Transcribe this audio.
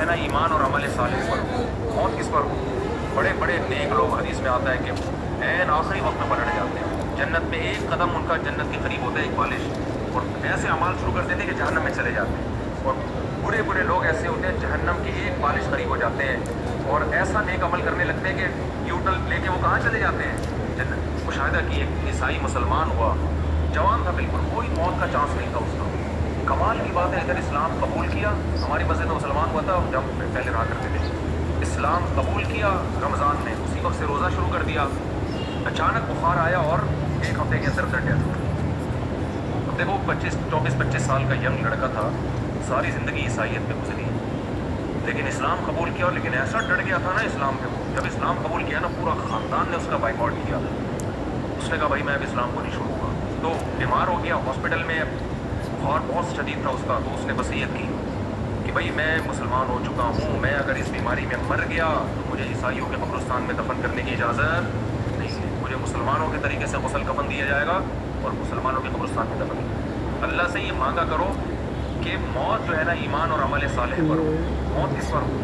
نا ایمان اور عمل صالح پر ہو. موت کس پر ہو؟ بڑے بڑے نیک لوگ، حدیث میں آتا ہے کہ عین آخری وقت میں پلٹ جاتے ہیں. جنت میں ایک قدم ان کا جنت کے قریب ہوتا ہے، ایک بالش، اور ایسے اعمال شروع کر دیتے ہیں کہ جہنم میں چلے جاتے ہیں. اور برے برے لوگ ایسے ہوتے ہیں جہنم کی ایک بالش قریب ہو جاتے ہیں اور ایسا نیک عمل کرنے لگتے ہیں کہ یو ٹرن لے کے وہ کہاں چلے جاتے ہیں؟ جنت. مشاہدہ کی ایک عیسائی مسلمان ہوا، جوان تھا بالکل، کوئی موت کا چانس نہیں تھا اس کا. کمال کی بات ہے، ادھر اسلام قبول کیا، ہماری مسجد میں مسلمان ہوا تھا جب پہلے رہا کرتے تھے. اسلام قبول کیا رمضان میں، اسی وقت سے روزہ شروع کر دیا. اچانک بخار آیا اور ایک ہفتے کے اندر ڈیتھ ہو گئی. اب دیکھو 24-25 سال کا ینگ لڑکا تھا، ساری زندگی عیسائیت میں گزری، لیکن اسلام قبول کیا. لیکن ایسا ڈر گیا تھا نا اسلام پہ، جب اسلام قبول کیا نا پورا خاندان نے اس کا بائیکاٹ کیا. اس نے کہا بھائی میں اب اسلام کو نہیں چھوڑوں گا. تو بیمار ہو گیا ہاسپٹل میں، بخار بہت شدید تھا اس کا. تو اس نے وصیت کی کہ بھائی میں مسلمان ہو چکا ہوں، میں اگر اس بیماری میں مر گیا تو مجھے عیسائیوں کے قبرستان میں دفن کرنے کی اجازت نہیں ہے، مجھے مسلمانوں کے طریقے سے غسل کفن دیا جائے گا اور مسلمانوں کے قبرستان میں دفن. اللہ سے یہ مانگا کرو کہ موت جو ہے نا ایمان اور عمل صالح پر ہو. موت کس پر ہو؟